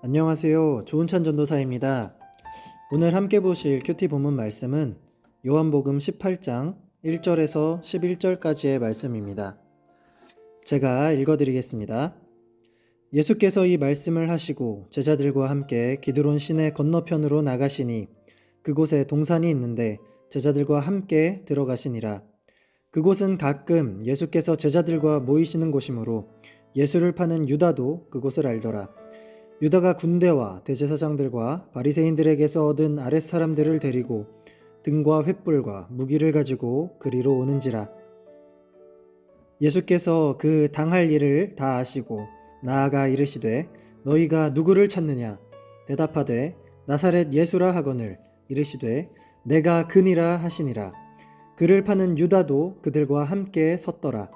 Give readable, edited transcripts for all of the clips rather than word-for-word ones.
안녕하세요. 조은찬 전도사입니다. 오늘 함께 보실 큐티 본문 말씀은 요한복음 18장 1절에서 11절까지의 말씀입니다. 제가 읽어드리겠습니다. 예수께서 이 말씀을 하시고 제자들과 함께 기드론 시내 건너편으로 나가시니 그곳에 동산이 있는데 제자들과 함께 들어가시니라. 그곳은 가끔 예수께서 제자들과 모이시는 곳이므로 예수를 파는 유다도 그곳을 알더라. 유다가 군대와 대제사장들과 바리새인들에게서 얻은 아랫사람들을 데리고 등과 횃불과 무기를 가지고 그리로 오는지라. 예수께서 그 당할 일을 다 아시고 나아가 이르시되 너희가 누구를 찾느냐? 대답하되 나사렛 예수라 하거늘 이르시되 내가 그니라 하시니라. 그를 파는 유다도 그들과 함께 섰더라.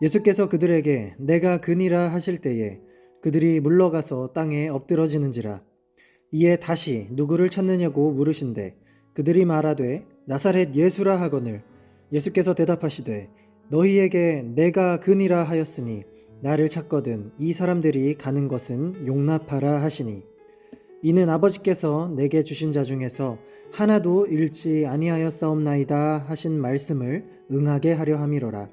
예수께서 그들에게 내가 그니라 하실 때에 그들이 물러가서 땅에 엎드러지는지라. 이에 다시 누구를 찾느냐고 물으신대 그들이 말하되 나사렛 예수라 하거늘 예수께서 대답하시되 너희에게 내가 그니라 하였으니 나를 찾거든 이 사람들이 가는 것은 용납하라 하시니 이는 아버지께서 내게 주신 자 중에서 하나도 잃지 아니하였사옵나이다 하신 말씀을 응하게 하려 함이로라.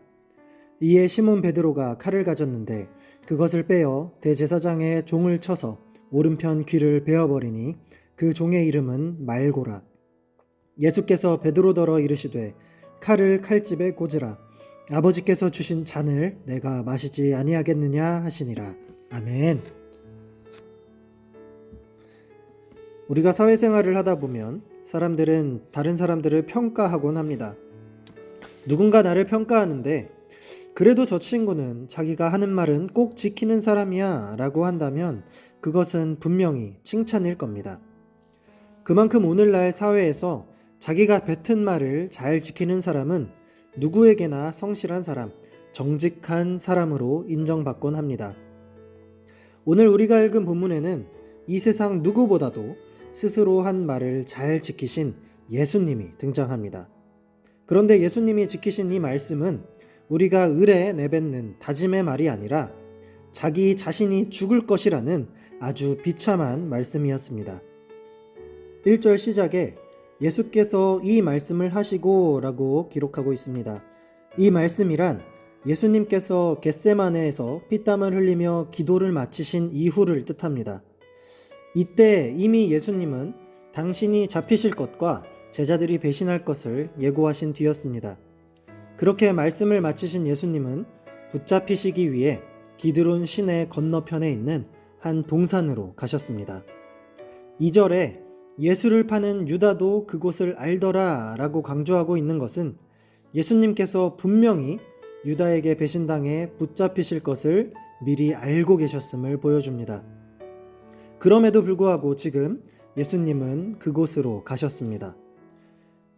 이에 시몬 베드로가 칼을 가졌는데 그것을 빼어 대제사장의 종을 쳐서 오른편 귀를 베어버리니 그 종의 이름은 말고라. 예수께서 베드로더러 이르시되 칼을 칼집에 꽂으라. 아버지께서 주신 잔을 내가 마시지 아니하겠느냐 하시니라. 아멘. 우리가 사회생활을 하다 보면 사람들은 다른 사람들을 평가하곤 합니다. 누군가 나를 평가하는데 그래도 저 친구는 자기가 하는 말은 꼭 지키는 사람이야 라고 한다면 그것은 분명히 칭찬일 겁니다. 그만큼 오늘날 사회에서 자기가 뱉은 말을 잘 지키는 사람은 누구에게나 성실한 사람, 정직한 사람으로 인정받곤 합니다. 오늘 우리가 읽은 본문에는 이 세상 누구보다도 스스로 한 말을 잘 지키신 예수님이 등장합니다. 그런데 예수님이 지키신 이 말씀은 우리가 을에 내뱉는 다짐의 말이 아니라 자기 자신이 죽을 것이라는 아주 비참한 말씀이었습니다. 1절 시작에 예수께서 이 말씀을 하시고 라고 기록하고 있습니다. 이 말씀이란 예수님께서 겟세마네에서 피땀을 흘리며 기도를 마치신 이후를 뜻합니다. 이때 이미 예수님은 당신이 잡히실 것과 제자들이 배신할 것을 예고하신 뒤였습니다. 그렇게 말씀을 마치신 예수님은 붙잡히시기 위해 기드론 시내 건너편에 있는 한 동산으로 가셨습니다. 2절에 예수를 파는 유다도 그곳을 알더라 라고 강조하고 있는 것은 예수님께서 분명히 유다에게 배신당해 붙잡히실 것을 미리 알고 계셨음을 보여줍니다. 그럼에도 불구하고 지금 예수님은 그곳으로 가셨습니다.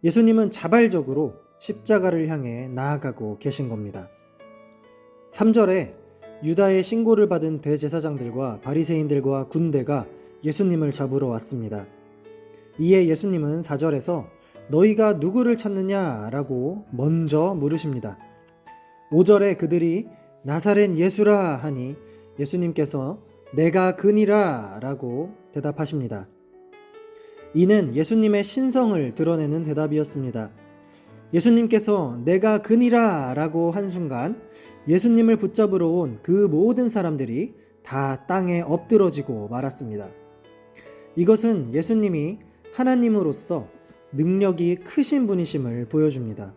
예수님은 자발적으로 십자가를 향해 나아가고 계신 겁니다. 3절에 유다의 신고를 받은 대제사장들과 바리새인들과 군대가 예수님을 잡으러 왔습니다. 이에 예수님은 4절에서 너희가 누구를 찾느냐라고 먼저 물으십니다. 5절에 그들이 나사렛 예수라 하니 예수님께서 내가 그니라 라고 대답하십니다. 이는 예수님의 신성을 드러내는 대답이었습니다. 예수님께서 내가 그니라 라고 한 순간 예수님을 붙잡으러 온 그 모든 사람들이 다 땅에 엎드러지고 말았습니다. 이것은 예수님이 하나님으로서 능력이 크신 분이심을 보여줍니다.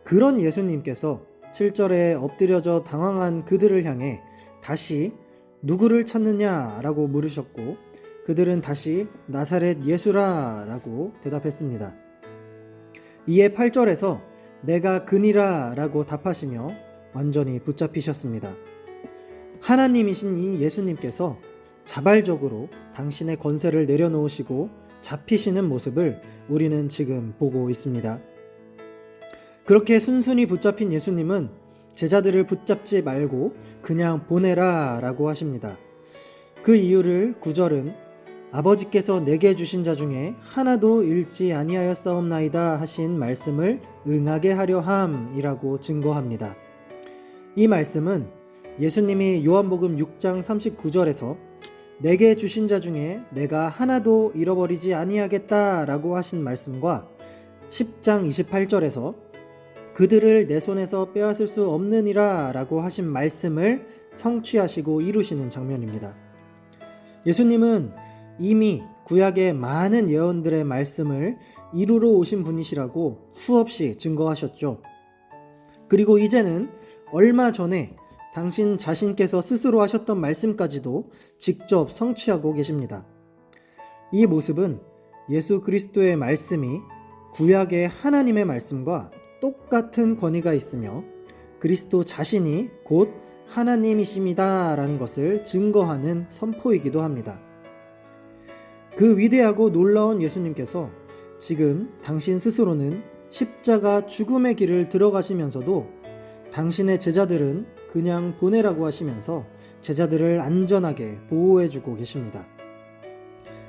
그런 예수님께서 7절에 엎드려져 당황한 그들을 향해 다시 누구를 찾느냐라고 물으셨고 그들은 다시 나사렛 예수라 라고 대답했습니다. 이에 8절에서 내가 그니라 라고 답하시며 완전히 붙잡히셨습니다. 하나님이신 이 예수님께서 자발적으로 당신의 권세를 내려놓으시고 잡히시는 모습을 우리는 지금 보고 있습니다. 그렇게 순순히 붙잡힌 예수님은 제자들을 붙잡지 말고 그냥 보내라 라고 하십니다. 그 이유를 9절은 아버지께서 내게 주신 자 중에 하나도 잃지 아니하였사옵나이다 하신 말씀을 응하게 하려 함이라고 증거합니다. 이 말씀은 예수님이 요한복음 6장 39절에서 내게 주신 자 중에 내가 하나도 잃어버리지 아니하겠다라고 하신 말씀과 10장 28절에서 그들을 내 손에서 빼앗을 수 없느니라 라고 하신 말씀을 성취하시고 이루시는 장면입니다. 예수님은 이미 구약의 많은 예언들의 말씀을 이루러 오신 분이시라고 수없이 증거하셨죠. 그리고 이제는 얼마 전에 당신 자신께서 스스로 하셨던 말씀까지도 직접 성취하고 계십니다. 이 모습은 예수 그리스도의 말씀이 구약의 하나님의 말씀과 똑같은 권위가 있으며 그리스도 자신이 곧 하나님이십니다 라는 것을 증거하는 선포이기도 합니다. 그 위대하고 놀라운 예수님께서 지금 당신 스스로는 십자가 죽음의 길을 들어가시면서도 당신의 제자들은 그냥 보내라고 하시면서 제자들을 안전하게 보호해주고 계십니다.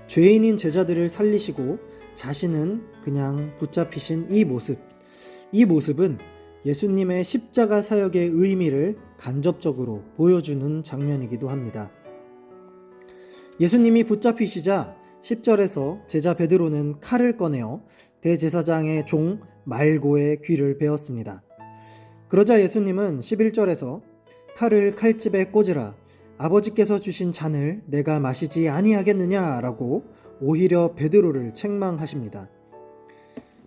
죄인인 제자들을 살리시고 자신은 그냥 붙잡히신 이 모습은 예수님의 십자가 사역의 의미를 간접적으로 보여주는 장면이기도 합니다. 예수님이 붙잡히시자 10절에서 제자 베드로는 칼을 꺼내어 대제사장의 종 말고의 귀를 베었습니다. 그러자 예수님은 11절에서 칼을 칼집에 꽂으라 아버지께서 주신 잔을 내가 마시지 아니하겠느냐라고 오히려 베드로를 책망하십니다.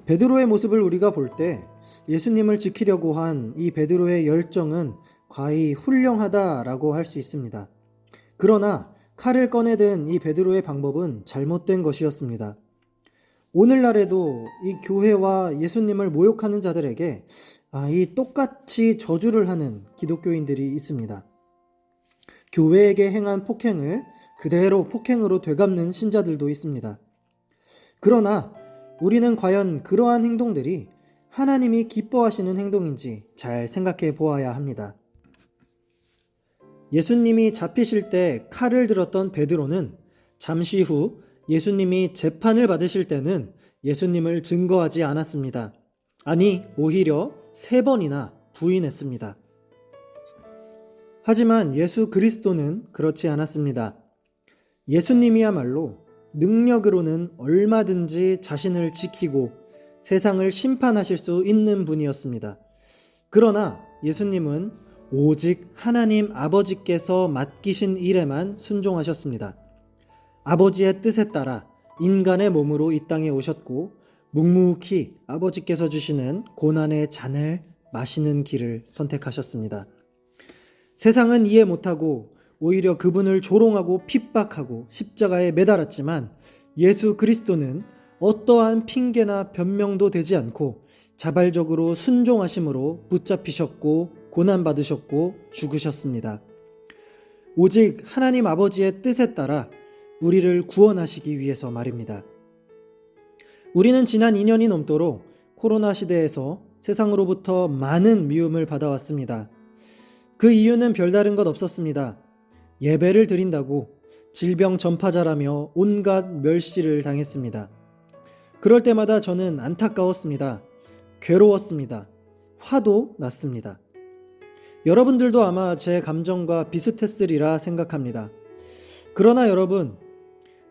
베드로의 모습을 우리가 볼 때 예수님을 지키려고 한 이 베드로의 열정은 과히 훌륭하다라고 할 수 있습니다. 그러나 칼을 꺼내든 이 베드로의 방법은 잘못된 것이었습니다. 오늘날에도 이 교회와 예수님을 모욕하는 자들에게 이 똑같이 저주를 하는 기독교인들이 있습니다. 교회에게 행한 폭행을 그대로 폭행으로 되갚는 신자들도 있습니다. 그러나 우리는 과연 그러한 행동들이 하나님이 기뻐하시는 행동인지 잘 생각해 보아야 합니다. 예수님이 잡히실 때 칼을 들었던 베드로는 잠시 후 예수님이 재판을 받으실 때는 예수님을 증거하지 않았습니다. 아니, 오히려 3번이나 부인했습니다. 하지만 예수 그리스도는 그렇지 않았습니다. 예수님이야말로 능력으로는 얼마든지 자신을 지키고 세상을 심판하실 수 있는 분이었습니다. 그러나 예수님은 오직 하나님 아버지께서 맡기신 일에만 순종하셨습니다. 아버지의 뜻에 따라 인간의 몸으로 이 땅에 오셨고 묵묵히 아버지께서 주시는 고난의 잔을 마시는 길을 선택하셨습니다. 세상은 이해 못하고 오히려 그분을 조롱하고 핍박하고 십자가에 매달았지만 예수 그리스도는 어떠한 핑계나 변명도 되지 않고 자발적으로 순종하심으로 붙잡히셨고 고난받으셨고 죽으셨습니다. 오직 하나님 아버지의 뜻에 따라 우리를 구원하시기 위해서 말입니다. 우리는 지난 2년이 넘도록 코로나 시대에서 세상으로부터 많은 미움을 받아왔습니다. 그 이유는 별다른 것 없었습니다. 예배를 드린다고 질병 전파자라며 온갖 멸시를 당했습니다. 그럴 때마다 저는 안타까웠습니다. 괴로웠습니다. 화도 났습니다. 여러분들도 아마 제 감정과 비슷했으리라 생각합니다. 그러나 여러분,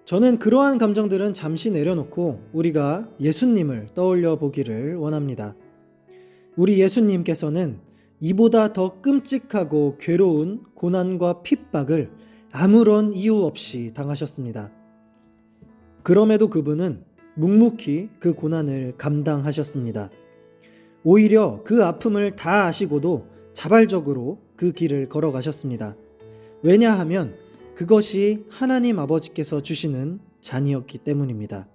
저는 그러한 감정들은 잠시 내려놓고 우리가 예수님을 떠올려 보기를 원합니다. 우리 예수님께서는 이보다 더 끔찍하고 괴로운 고난과 핍박을 아무런 이유 없이 당하셨습니다. 그럼에도 그분은 묵묵히 그 고난을 감당하셨습니다. 오히려 그 아픔을 다 아시고도 자발적으로 그 길을 걸어가셨습니다. 왜냐하면 그것이 하나님 아버지께서 주시는 잔이었기 때문입니다.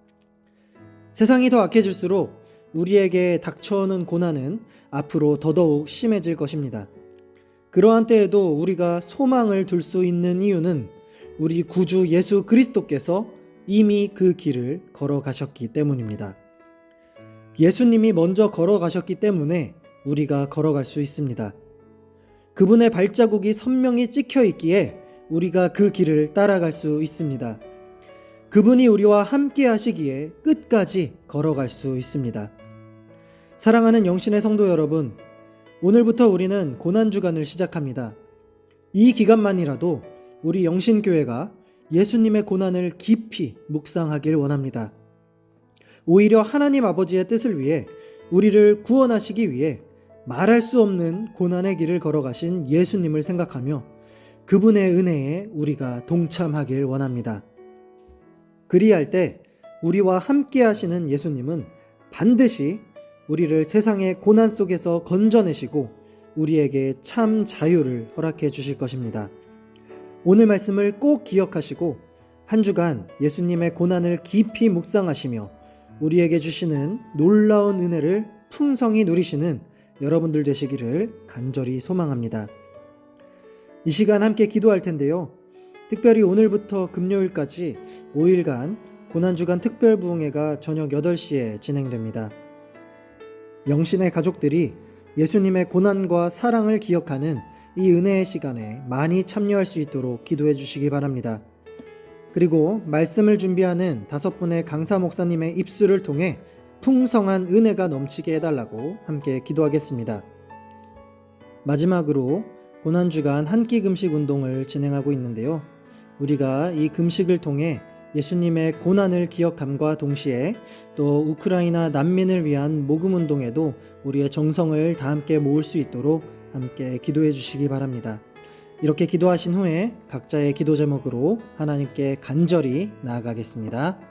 세상이 더 악해질수록 우리에게 닥쳐오는 고난은 앞으로 더더욱 심해질 것입니다. 그러한 때에도 우리가 소망을 둘 수 있는 이유는 우리 구주 예수 그리스도께서 이미 그 길을 걸어가셨기 때문입니다. 예수님이 먼저 걸어가셨기 때문에 우리가 걸어갈 수 있습니다. 그분의 발자국이 선명히 찍혀 있기에 우리가 그 길을 따라갈 수 있습니다. 그분이 우리와 함께 하시기에 끝까지 걸어갈 수 있습니다. 사랑하는 영신의 성도 여러분, 오늘부터 우리는 고난주간을 시작합니다. 이 기간만이라도 우리 영신교회가 예수님의 고난을 깊이 묵상하길 원합니다. 오히려 하나님 아버지의 뜻을 위해 우리를 구원하시기 위해 말할 수 없는 고난의 길을 걸어가신 예수님을 생각하며 그분의 은혜에 우리가 동참하길 원합니다. 그리할 때 우리와 함께 하시는 예수님은 반드시 우리를 세상의 고난 속에서 건져내시고 우리에게 참 자유를 허락해 주실 것입니다. 오늘 말씀을 꼭 기억하시고 한 주간 예수님의 고난을 깊이 묵상하시며 우리에게 주시는 놀라운 은혜를 풍성히 누리시는 여러분들 되시기를 간절히 소망합니다. 이 시간 함께 기도할 텐데요. 특별히 오늘부터 금요일까지 5일간 고난주간 특별부흥회가 저녁 8시에 진행됩니다. 영신의 가족들이 예수님의 고난과 사랑을 기억하는 이 은혜의 시간에 많이 참여할 수 있도록 기도해 주시기 바랍니다. 그리고 말씀을 준비하는 5분의 강사 목사님의 입술을 통해 풍성한 은혜가 넘치게 해달라고 함께 기도하겠습니다. 마지막으로 고난주간 한 끼 금식 운동을 진행하고 있는데요. 우리가 이 금식을 통해 예수님의 고난을 기억함과 동시에 또 우크라이나 난민을 위한 모금 운동에도 우리의 정성을 다 함께 모을 수 있도록 함께 기도해 주시기 바랍니다. 이렇게 기도하신 후에 각자의 기도 제목으로 하나님께 간절히 나아가겠습니다.